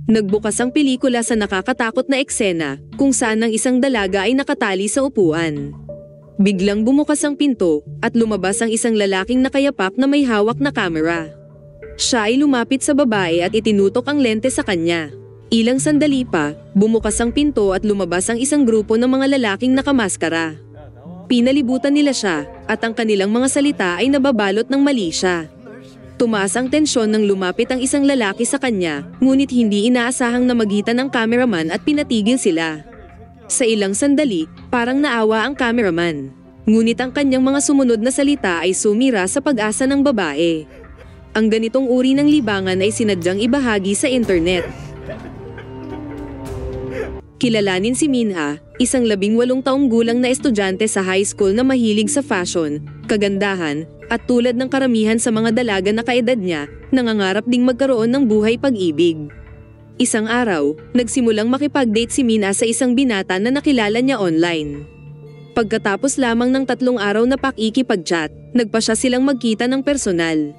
Nagbukas ang pelikula sa nakakatakot na eksena kung saan ang isang dalaga ay nakatali sa upuan. Biglang bumukas ang pinto at lumabas ang isang lalaking nakayapak na may hawak na kamera. Siya ay lumapit sa babae at itinutok ang lente sa kanya. Ilang sandali pa, bumukas ang pinto at lumabas ang isang grupo ng mga lalaking nakamaskara. Pinalibutan nila siya at ang kanilang mga salita ay nababalot ng mali siya. Tumaas ang tensyon nang lumapit ang isang lalaki sa kanya, ngunit hindi inaasahang namagitan ng cameraman at pinatigil sila. Sa ilang sandali, parang naawa ang cameraman. Ngunit ang kanyang mga sumunod na salita ay sumira sa pag-asa ng babae. Ang ganitong uri ng libangan ay sinadyang ibahagi sa internet. Kilalanin si Minha, isang 18 taong gulang na estudyante sa high school na mahilig sa fashion, kagandahan, at tulad ng karamihan sa mga dalaga na kaedad niya, nangangarap ding magkaroon ng buhay pag-ibig. Isang araw, nagsimulang makipag-date si Minha sa isang binata na nakilala niya online. Pagkatapos lamang ng 3 araw na pakikipag-chat, nagpa siya silang magkita ng personal.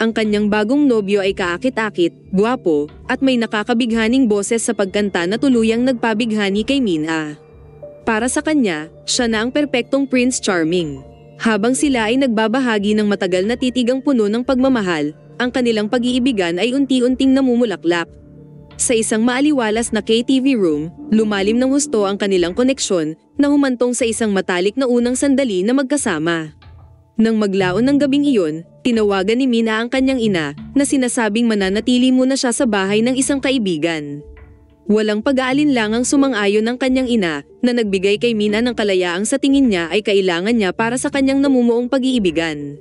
Ang kanyang bagong nobyo ay kaakit-akit, gwapo, at may nakakabighaning boses sa pagkanta na tuluyang nagpabighani kay Minha. Para sa kanya, siya na ang perpektong Prince Charming. Habang sila ay nagbabahagi ng matagal na titigang puno ng pagmamahal, ang kanilang pag-iibigan ay unti-unting namumulaklak. Sa isang maaliwalas na KTV room, lumalim ng husto ang kanilang koneksyon na humantong sa isang matalik na unang sandali na magkasama. Nang maglaon ng gabing iyon, tinawagan ni Minha ang kanyang ina na sinasabing mananatili muna siya sa bahay ng isang kaibigan. Walang pag-aalinlangang sumang-ayon ng kanyang ina na nagbigay kay Minha ng kalayaang sa tingin niya ay kailangan niya para sa kanyang namumuong pag-iibigan.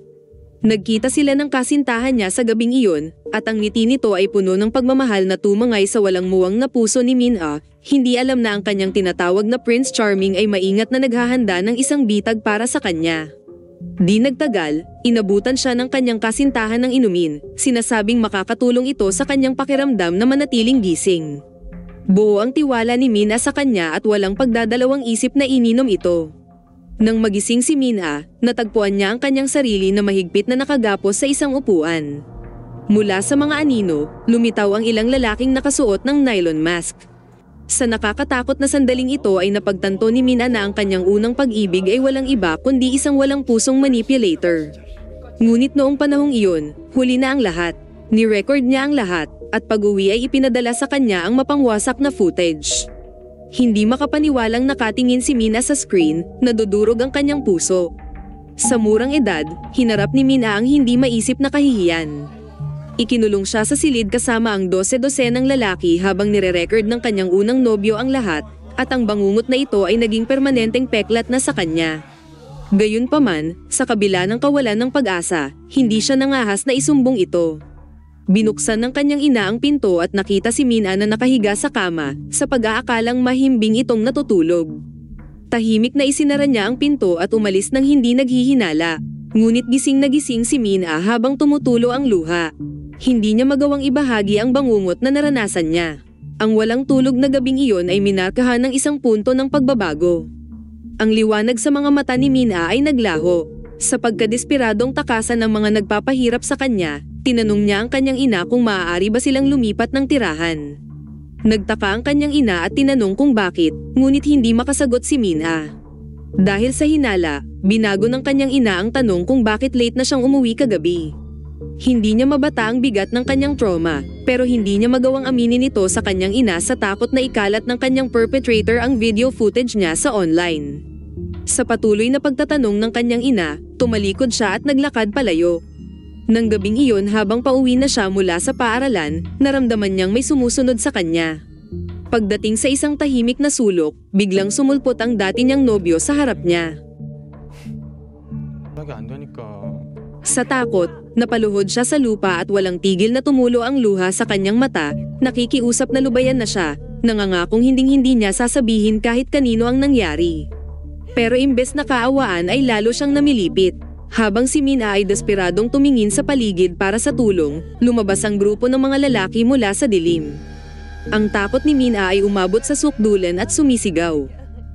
Nagkita sila ng kasintahan niya sa gabing iyon at ang ngiti nito ay puno ng pagmamahal na tumangay sa walang muwang na puso ni Minha. Hindi alam na ang kanyang tinatawag na Prince Charming ay maingat na naghahanda ng isang bitag para sa kanya. Di nagtagal, inabutan siya ng kanyang kasintahan ng inumin, sinasabing makakatulong ito sa kanyang pakiramdam na manatiling gising. Buo ang tiwala ni Minha sa kanya at walang pagdadalawang isip na ininom ito. Nang magising si Minha, natagpuan niya ang kanyang sarili na mahigpit na nakagapos sa isang upuan. Mula sa mga anino, lumitaw ang ilang lalaking nakasuot ng nylon mask. Sa nakakatakot na sandaling ito ay napagtanto ni Minha na ang kanyang unang pag-ibig ay walang iba kundi isang walang pusong manipulator. Ngunit noong panahong iyon, huli na ang lahat. Ni-record niya ang lahat, at pag-uwi ay ipinadala sa kanya ang mapangwasak na footage. Hindi makapaniwalang nakatingin si Minha sa screen, nadudurog ang kanyang puso. Sa murang edad, hinarap ni Minha ang hindi maisip na kahihiyan. Ikinulong siya sa silid kasama ang 12-dosenang lalaki habang nire-record ng kanyang unang nobyo ang lahat, at ang bangungot na ito ay naging permanenteng peklat na sa kanya. Gayunpaman, sa kabila ng kawalan ng pag-asa, hindi siya nangahas na isumbong ito. Binuksan ng kanyang ina ang pinto at nakita si Minha na nakahiga sa kama, sa pag-aakalang mahimbing itong natutulog. Tahimik na isinara niya ang pinto at umalis nang hindi naghihinala. Ngunit gising na gising si Minha habang tumutulo ang luha. Hindi niya magawang ibahagi ang bangungot na naranasan niya. Ang walang tulog na gabing iyon ay minarkahan ng isang punto ng pagbabago. Ang liwanag sa mga mata ni Minha ay naglaho. Sa pagkadesperadong takasan ng mga nagpapahirap sa kanya, tinanong niya ang kanyang ina kung maaari ba silang lumipat ng tirahan. Nagtaka ang kanyang ina at tinanong kung bakit, ngunit hindi makasagot si Minha. Dahil sa hinala, binago ng kanyang ina ang tanong kung bakit late na siyang umuwi kagabi. Hindi niya mabata ang bigat ng kanyang trauma, pero hindi niya magawang aminin ito sa kanyang ina sa takot na ikalat ng kanyang perpetrator ang video footage niya sa online. Sa patuloy na pagtatanong ng kanyang ina, tumalikod siya at naglakad palayo. Nang gabing iyon habang pauwi na siya mula sa paaralan, naramdaman niyang may sumusunod sa kanya. Pagdating sa isang tahimik na sulok, biglang sumulpot ang dati niyang nobyo sa harap niya. Sa takot, napaluhod siya sa lupa at walang tigil na tumulo ang luha sa kanyang mata, nakikiusap na lubayan na siya, nangangakong hinding-hindi niya sasabihin kahit kanino ang nangyari. Pero imbes na kaawaan ay lalo siyang namilipit. Habang si Minha ay desperadong tumingin sa paligid para sa tulong, lumabas ang grupo ng mga lalaki mula sa dilim. Ang takot ni Minha ay umabot sa sukdulan at sumisigaw.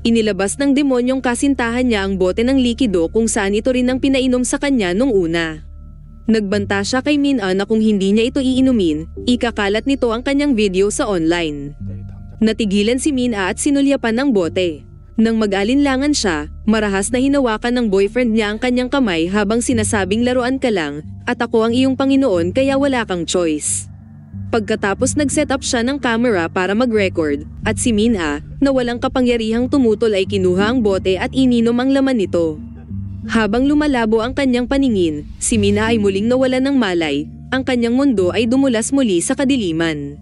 Inilabas ng demonyong kasintahan niya ang bote ng likido kung saan ito rin ang pinainom sa kanya nung una. Nagbanta siya kay Min-a na kung hindi niya ito iinumin, ikakalat nito ang kanyang video sa online. Natigilan si Min-a at sinulyapan ng bote. Nang mag-alinlangan siya, marahas na hinawakan ng boyfriend niya ang kanyang kamay habang sinasabing laruan ka lang, at ako ang iyong Panginoon kaya wala kang choice. Pagkatapos nag-set up siya ng camera para mag-record, at si Min-a, na walang kapangyarihang tumutol ay kinuha ang bote at ininom ang laman nito. Habang lumalabo ang kanyang paningin, si Min-a ay muling nawalan ng malay, ang kanyang mundo ay dumulas muli sa kadiliman.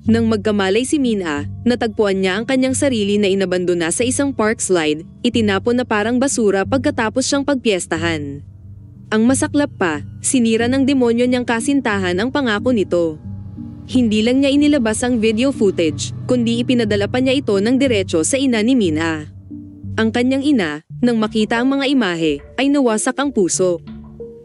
Nang magkamalay si Min-a, natagpuan niya ang kanyang sarili na inabandona sa isang park slide, itinapon na parang basura pagkatapos siyang pagpiestahan. Ang masaklap pa, sinira ng demonyo niyang kasintahan ang pangako nito. Hindi lang niya inilabas ang video footage, kundi ipinadala pa niya ito ng diretso sa ina ni Min-a. Ang kanyang ina, nang makita ang mga imahe, ay nawasak ang puso.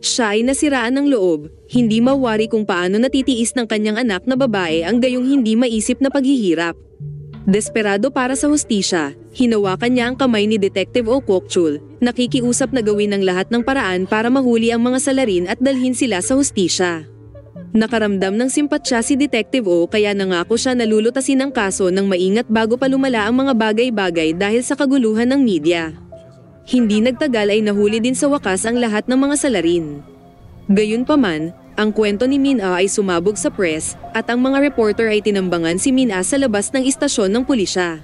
Siya ay nasiraan ng loob, hindi mawari kung paano natitiis ng kanyang anak na babae ang gayong hindi maisip na paghihirap. Desperado para sa hustisya, hinawakan niya ang kamay ni Detective Oh Kwok-chul, nakikiusap na gawin ang lahat ng paraan para mahuli ang mga salarin at dalhin sila sa hustisya. Nakaramdam ng simpatsya si Detective Oh kaya nangako siya na lulutasin ang kaso ng maingat bago pa lumala ang mga bagay-bagay dahil sa kaguluhan ng media. Hindi nagtagal ay nahuli din sa wakas ang lahat ng mga salarin. Gayunpaman, ang kwento ni Min-a ay sumabog sa press at ang mga reporter ay tinambangan si Min-a sa labas ng istasyon ng pulisya.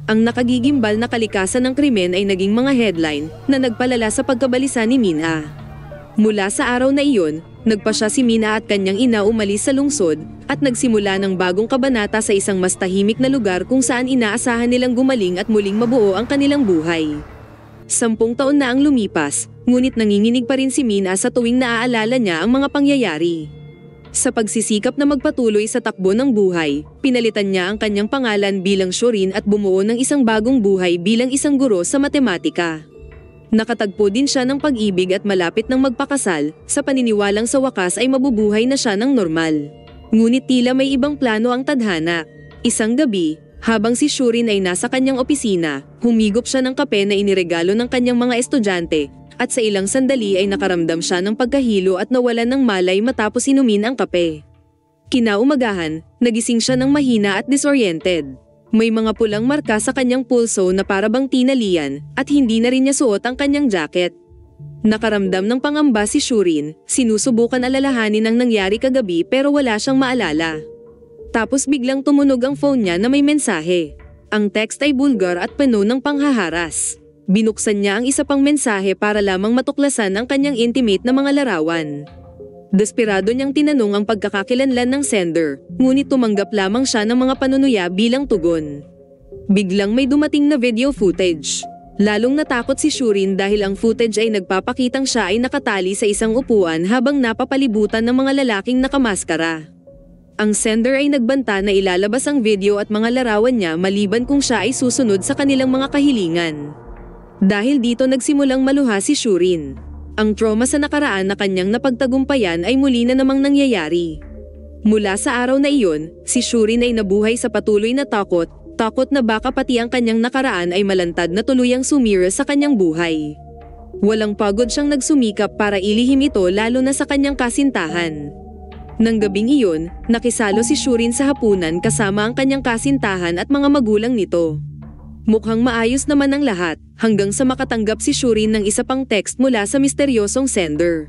Ang nakagigimbal na kalikasan ng krimen ay naging mga headline na nagpalala sa pagkabalisa ni Min-a. Mula sa araw na iyon, nagpasya si Min-a at kanyang ina umalis sa lungsod at nagsimula ng bagong kabanata sa isang mas tahimik na lugar kung saan inaasahan nilang gumaling at muling mabuo ang kanilang buhay. 10 taon na ang lumipas, ngunit nanginginig pa rin si Min-a sa tuwing naaalala niya ang mga pangyayari. Sa pagsisikap na magpatuloy sa takbo ng buhay, pinalitan niya ang kanyang pangalan bilang Shorin at bumuo ng isang bagong buhay bilang isang guro sa matematika. Nakatagpo din siya ng pag-ibig at malapit ng magpakasal, sa paniniwalang sa wakas ay mabubuhay na siya ng normal. Ngunit tila may ibang plano ang tadhana. Isang gabi, habang si Shorin ay nasa kanyang opisina, humigop siya ng kape na iniregalo ng kanyang mga estudyante, at sa ilang sandali ay nakaramdam siya ng pagkahilo at nawalan ng malay matapos inumin ang kape. Kinaumagahan, nagising siya ng mahina at disoriented. May mga pulang marka sa kanyang pulso na parabang tinalian, at hindi na rin niya suot ang kanyang jacket. Nakaramdam ng pangamba si Shorin, sinusubukan alalahanin ang nangyari kagabi pero wala siyang maalala. Tapos biglang tumunog ang phone niya na may mensahe. Ang text ay bulgar at puno ng panghaharas. Binuksan niya ang isa pang mensahe para lamang matuklasan ang kanyang intimate na mga larawan. Desperado niyang tinanong ang pagkakakilanlan ng sender, ngunit tumanggap lamang siya ng mga panunuya bilang tugon. Biglang may dumating na video footage. Lalong natakot si Shorin dahil ang footage ay nagpapakitang siya ay nakatali sa isang upuan habang napapalibutan ng mga lalaking nakamaskara. Ang sender ay nagbanta na ilalabas ang video at mga larawan niya maliban kung siya ay susunod sa kanilang mga kahilingan. Dahil dito nagsimulang maluha si Shorin. Ang trauma sa nakaraan na kanyang napagtagumpayan ay muli na namang nangyayari. Mula sa araw na iyon, si Shorin ay nabuhay sa patuloy na takot na baka pati ang kanyang nakaraan ay malantad na tuluyang sumira sa kanyang buhay. Walang pagod siyang nagsumikap para ilihim ito lalo na sa kanyang kasintahan. Nang gabing iyon, nakisalo si Shorin sa hapunan kasama ang kanyang kasintahan at mga magulang nito. Mukhang maayos naman ang lahat, hanggang sa makatanggap si Shorin ng isa pang text mula sa misteryosong sender.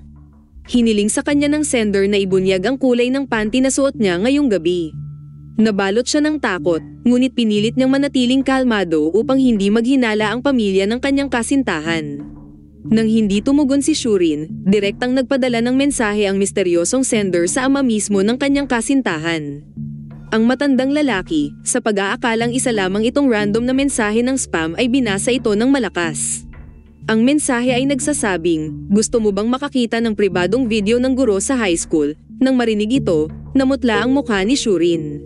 Hiniling sa kanya ng sender na ibunyag ang kulay ng panty na suot niya ngayong gabi. Nabalot siya ng takot, ngunit pinilit niyang manatiling kalmado upang hindi maghinala ang pamilya ng kanyang kasintahan. Nang hindi tumugon si Shorin, direktang nagpadala ng mensahe ang misteryosong sender sa ama mismo ng kanyang kasintahan. Ang matandang lalaki, sa pag-aakalang isa lamang itong random na mensahe ng spam ay binasa ito ng malakas. Ang mensahe ay nagsasabing, gusto mo bang makakita ng pribadong video ng guro sa high school? Nang marinig ito, namutla ang mukha ni Shorin.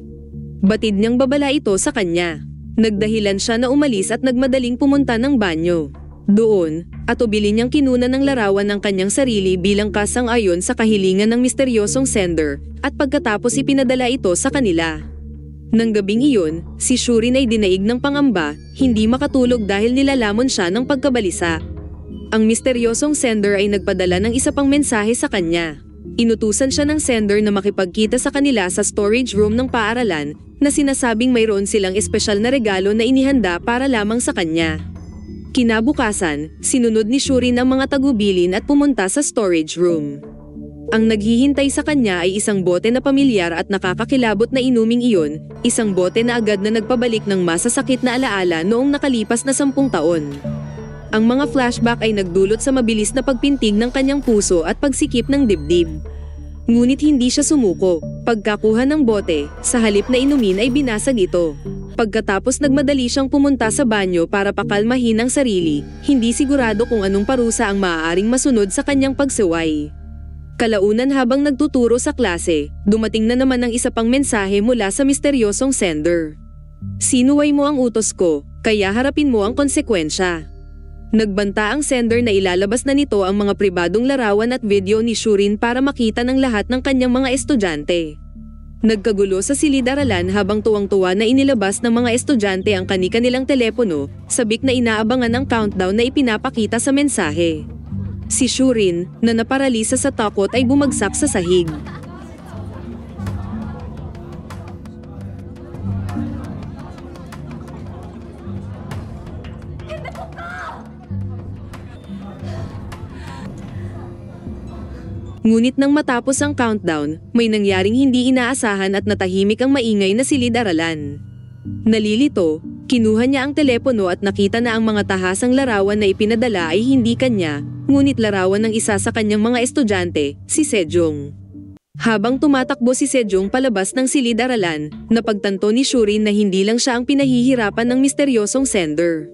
Batid niyang babala ito sa kanya. Nagdahilan siya na umalis at nagmadaling pumunta ng banyo. Doon, atubili niyang kinuna ng larawan ng kanyang sarili bilang kasang-ayon sa kahilingan ng misteryosong sender, at pagkatapos ipinadala ito sa kanila. Nang gabing iyon, si Shorin ay dinaig ng pangamba, hindi makatulog dahil nilalamon siya ng pagkabalisa. Ang misteryosong sender ay nagpadala ng isa pang mensahe sa kanya. Inutusan siya ng sender na makipagkita sa kanila sa storage room ng paaralan na sinasabing mayroon silang espesyal na regalo na inihanda para lamang sa kanya. Kinabukasan, sinunod ni Shurin ang mga tagubilin at pumunta sa storage room. Ang naghihintay sa kanya ay isang bote na pamilyar at nakakakilabot na inuming iyon, isang bote na agad na nagpabalik ng masasakit na alaala noong nakalipas na 10 taon. Ang mga flashback ay nagdulot sa mabilis na pagpintig ng kanyang puso at pagsikip ng dibdib. Ngunit hindi siya sumuko. Pagkakuha ng bote, sa halip na inumin ay binasag ito. Pagkatapos nagmadali siyang pumunta sa banyo para pakalmahin ang sarili, hindi sigurado kung anong parusa ang maaaring masunod sa kanyang pagsuway. Kalaunan habang nagtuturo sa klase, dumating na naman ang isa pang mensahe mula sa misteryosong sender. Sinuway mo ang utos ko, kaya harapin mo ang konsekwensya. Nagbanta ang sender na ilalabas na nito ang mga pribadong larawan at video ni Shurin para makita ng lahat ng kanyang mga estudyante. Nagkagulo sa silid-aralan habang tuwang-tuwa na inilabas ng mga estudyante ang kani-kanilang telepono, sabik na inaabangan ang countdown na ipinapakita sa mensahe. Si Shurin, na naparalisa sa takot ay bumagsak sa sahig. Ngunit nang matapos ang countdown, may nangyaring hindi inaasahan at natahimik ang maingay na silid-aralan. Nalilito, kinuha niya ang telepono at nakita na ang mga tahasang larawan na ipinadala ay hindi kanya, ngunit larawan ng isa sa kanyang mga estudyante, si Sejong. Habang tumatakbo si Sejong palabas ng silid-aralan, napagtanto ni Shurin na hindi lang siya ang pinahihirapan ng misteryosong sender.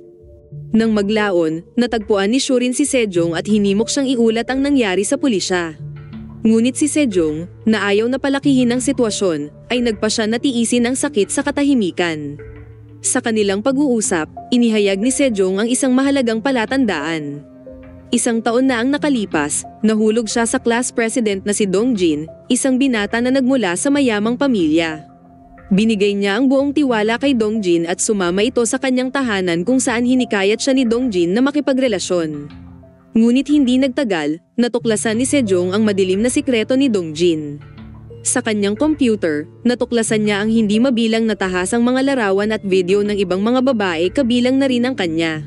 Nang maglaon, natagpuan ni Shurin si Sejong at hinimok siyang iulat ang nangyari sa pulisya. Ngunit si Sejong, na ayaw na palakihin ang sitwasyon, ay nagpasya na tiisin ang sakit sa katahimikan. Sa kanilang pag-uusap, inihayag ni Sejong ang isang mahalagang palatandaan. 1 taon na ang nakalipas, nahulog siya sa class president na si Dongjin, isang binata na nagmula sa mayamang pamilya. Binigay niya ang buong tiwala kay Dongjin at sumama ito sa kanyang tahanan kung saan hinikayat siya ni Dongjin na makipagrelasyon. Ngunit hindi nagtagal, natuklasan ni Sejong ang madilim na sikreto ni Dongjin. Sa kanyang computer, natuklasan niya ang hindi mabilang na tahasang mga larawan at video ng ibang mga babae kabilang na rin ang kanya.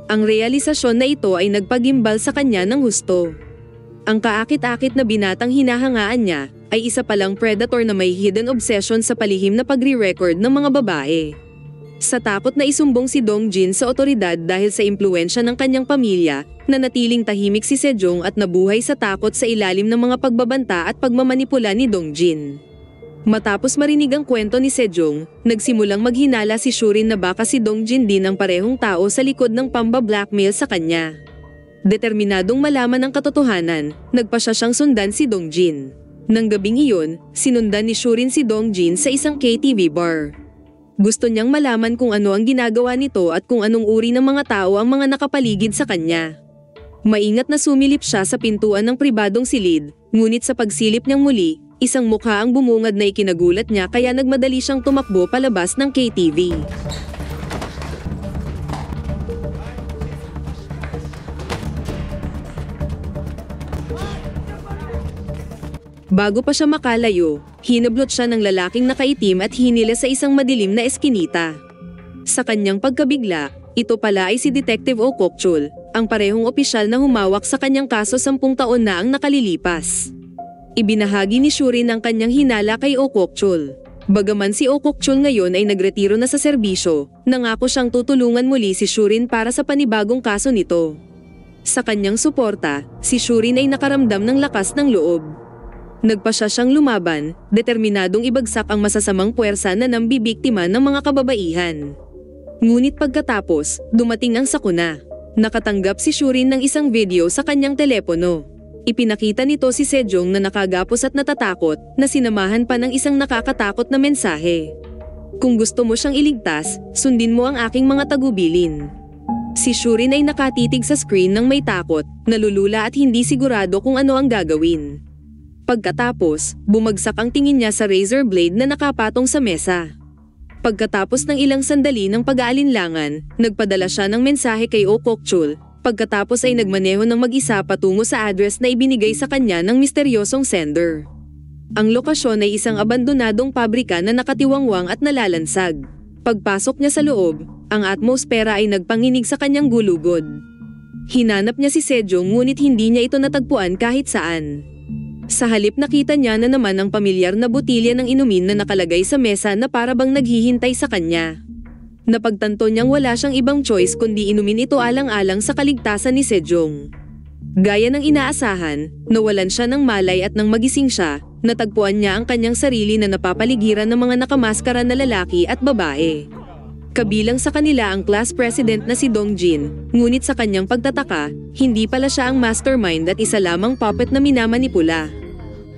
Ang realisasyon na ito ay nagpagimbal sa kanya ng husto. Ang kaakit-akit na binatang hinahangaan niya ay isa palang predator na may hidden obsession sa palihim na pagre-record ng mga babae. Sa takot na isumbong si Dongjin sa otoridad dahil sa impluensya ng kanyang pamilya, nanatiling tahimik si Sejong at nabuhay sa takot sa ilalim ng mga pagbabanta at pagmamanipula ni Dongjin. Matapos marinig ang kwento ni Sejong, nagsimulang maghinala si Shurin na baka si Dongjin din ang parehong tao sa likod ng pamba-blackmail sa kanya. Determinadong malaman ang katotohanan, nagpasya siyang sundan si Dongjin. Nang gabing iyon, sinundan ni Shurin si Dongjin sa isang KTV bar. Gusto niyang malaman kung ano ang ginagawa nito at kung anong uri ng mga tao ang mga nakapaligid sa kanya. Maingat na sumilip siya sa pintuan ng pribadong silid, ngunit sa pagsilip niyang muli, isang mukha ang bumungad na ikinagulat niya kaya nagmadali siyang tumakbo palabas ng KTV. Bago pa siya makalayo, hinablot siya ng lalaking nakaitim at hinila sa isang madilim na eskinita. Sa kanyang pagkabigla, ito pala ay si Detective Oh Kok-chul, ang parehong opisyal na humawak sa kanyang kaso 10 taon na ang nakalilipas. Ibinahagi ni Shurin ang kanyang hinala kay Oh Kok-chul. Bagaman si Oh Kok-chul ngayon ay nagretiro na sa serbisyo, nangako siyang tutulungan muli si Shurin para sa panibagong kaso nito. Sa kanyang suporta, si Shurin ay nakaramdam ng lakas ng loob. Nagpasya siyang lumaban, determinadong ibagsak ang masasamang puwersa na nambibiktima ng mga kababaihan. Ngunit pagkatapos, dumating ang sakuna. Nakatanggap si Shurin ng isang video sa kanyang telepono. Ipinakita nito si Sejong na nakagapos at natatakot, na sinamahan pa ng isang nakakatakot na mensahe. Kung gusto mo siyang iligtas, sundin mo ang aking mga tagubilin. Si Shurin ay nakatitig sa screen ng may takot, nalulula at hindi sigurado kung ano ang gagawin. Pagkatapos, bumagsak ang tingin niya sa razor blade na nakapatong sa mesa. Pagkatapos ng ilang sandali ng pag-aalinlangan, nagpadala siya ng mensahe kay Oh Kok-chul, Pagkatapos ay nagmaneho ng mag-isa patungo sa address na ibinigay sa kanya ng misteryosong sender. Ang lokasyon ay isang abandonadong pabrika na nakatiwangwang at nalalansag. Pagpasok niya sa loob, ang atmosfera ay nagpanginig sa kanyang gulugod. Hinanap niya si Sejong ngunit hindi niya ito natagpuan kahit saan. Sa halip nakita niya na naman ang pamilyar na botilya ng inumin na nakalagay sa mesa na parabang naghihintay sa kanya. Napagtanto niyang wala siyang ibang choice kundi inumin ito alang-alang sa kaligtasan ni Sejong. Gaya ng inaasahan, nawalan siya ng malay at nang magising siya, natagpuan niya ang kanyang sarili na napapaligiran ng mga nakamaskara na lalaki at babae. Kabilang sa kanila ang class president na si Dongjin, ngunit sa kanyang pagtataka, hindi pala siya ang mastermind at isa lamang puppet na minamanipula.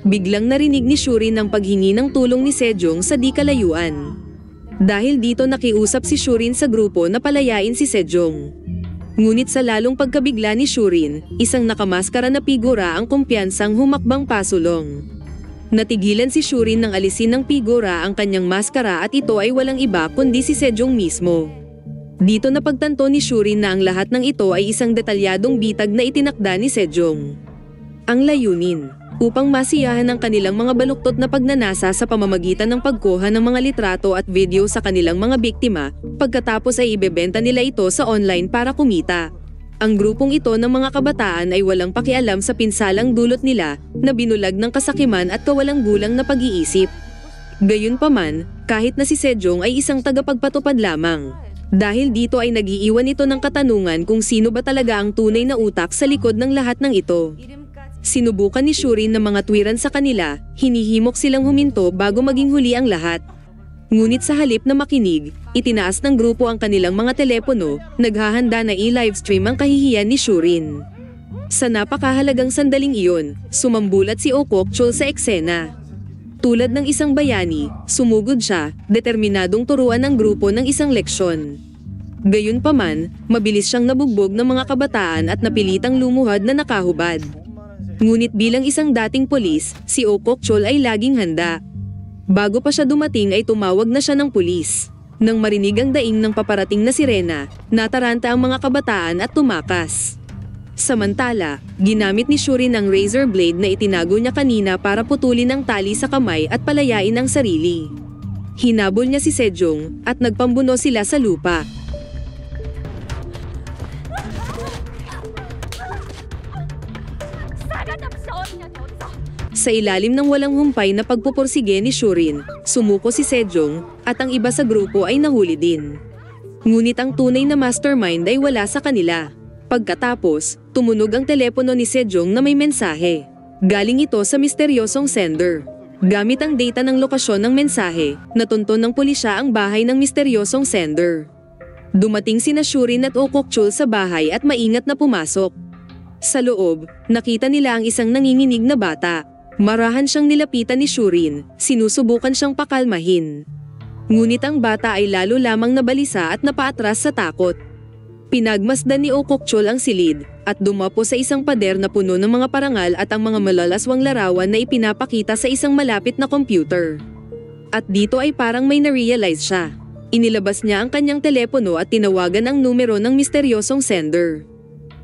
Biglang narinig ni Shurin ang paghingi ng tulong ni Sejong sa di kalayuan. Dahil dito nakiusap si Shurin sa grupo na palayain si Sejong. Ngunit sa lalong pagkabigla ni Shurin, isang nakamaskara na figura ang kumpiyansang humakbang pasulong. Natigilan si Shurin nang alisin ng figura ang kanyang maskara at ito ay walang iba kundi si Sejong mismo. Dito napagtanto ni Shurin na ang lahat ng ito ay isang detalyadong bitag na itinakda ni Sejong. Ang layunin, upang masiyahan ang kanilang mga baluktot na pagnanasa sa pamamagitan ng pagkuha ng mga litrato at video sa kanilang mga biktima, pagkatapos ay ibebenta nila ito sa online para kumita. Ang grupong ito ng mga kabataan ay walang pakialam sa pinsalang dulot nila na binulag ng kasakiman at kawalang gulang na pag-iisip. Gayunpaman, kahit na si Sejong ay isang tagapagpatupad lamang. Dahil dito ay nag-iiwan ito ng katanungan kung sino ba talaga ang tunay na utak sa likod ng lahat ng ito. Sinubukan ni Shurin ng mga tuwiran sa kanila, hinihimok silang huminto bago maging huli ang lahat. Ngunit sa halip na makinig, itinaas ng grupo ang kanilang mga telepono, naghahanda na i-livestream ang kahihiyan ni Shurin. Sa napakahalagang sandaling iyon, sumambulat si Okokchul sa eksena. Tulad ng isang bayani, sumugod siya, determinadong turuan ang grupo ng isang leksyon. Gayunpaman, mabilis siyang nabugbog ng mga kabataan at napilitang lumuhad na nakahubad. Ngunit bilang isang dating polis, si Okokchul ay laging handa. Bago pa siya dumating ay tumawag na siya ng pulis. Nang marinig ang daing ng paparating na sirena, nataranta ang mga kabataan at tumakas. Samantala, ginamit ni Shurin ang razor blade na itinago niya kanina para putulin ang tali sa kamay at palayain ang sarili. Hinabol niya si Sejong at nagpambuno sila sa lupa. Sa ilalim ng walang humpay na pagpupursige ni Shurin, sumuko si Sejong at ang iba sa grupo ay nahuli din. Ngunit ang tunay na mastermind ay wala sa kanila. Pagkatapos, tumunog ang telepono ni Sejong na may mensahe. Galing ito sa misteryosong sender. Gamit ang data ng lokasyon ng mensahe, natunton ng pulisya ang bahay ng misteryosong sender. Dumating sina Shurin at Okokchul sa bahay at maingat na pumasok. Sa loob, nakita nila ang isang nanginginig na bata. Marahan siyang nilapitan ni Shurin, sinusubukan siyang pakalmahin. Ngunit ang bata ay lalo lamang nabalisa at napaatras sa takot. Pinagmasdan ni Okokchul ang silid, at dumapo sa isang pader na puno ng mga parangal at ang mga malalaswang larawan na ipinapakita sa isang malapit na computer. At dito ay parang may na-realize siya. Inilabas niya ang kanyang telepono at tinawagan ang numero ng misteryosong sender.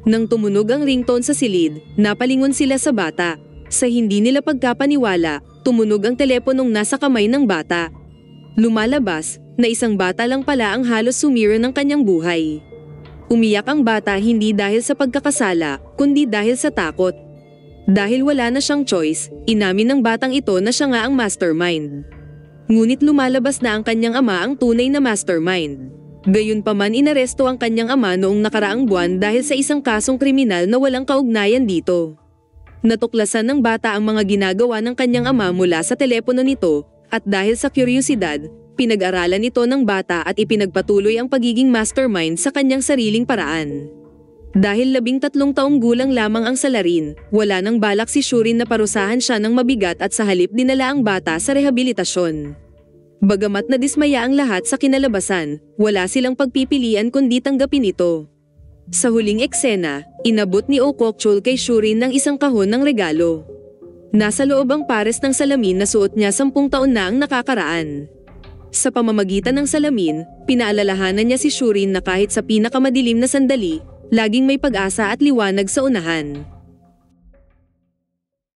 Nang tumunog ang ringtone sa silid, napalingon sila sa bata. Sa hindi nila pagkapaniwala, tumunog ang teleponong nasa kamay ng bata. Lumalabas na isang bata lang pala ang halos sumira ng kanyang buhay. Umiyak ang bata hindi dahil sa pagkakasala, kundi dahil sa takot. Dahil wala na siyang choice, inamin ng batang ito na siya nga ang mastermind. Ngunit lumalabas na ang kanyang ama ang tunay na mastermind. Gayunpaman inaresto ang kanyang ama noong nakaraang buwan dahil sa isang kasong kriminal na walang kaugnayan dito. Natuklasan ng bata ang mga ginagawa ng kanyang ama mula sa telepono nito, at dahil sa kuryosidad, pinag-aralan ito ng bata at ipinagpatuloy ang pagiging mastermind sa kanyang sariling paraan. Dahil 13 taong gulang lamang ang salarin, wala nang balak si Shurin na parusahan siya ng mabigat at sa halip dinala ang bata sa rehabilitasyon. Bagamat nadismaya ang lahat sa kinalabasan, wala silang pagpipilian kundi tanggapin ito. Sa huling eksena, inabot ni Okokchul kay Shurin ng isang kahon ng regalo. Nasa loob ang pares ng salamin na suot niya 10 taon na ang nakakaraan. Sa pamamagitan ng salamin, pinaalalahanan niya si Shurin na kahit sa pinakamadilim na sandali, laging may pag-asa at liwanag sa unahan.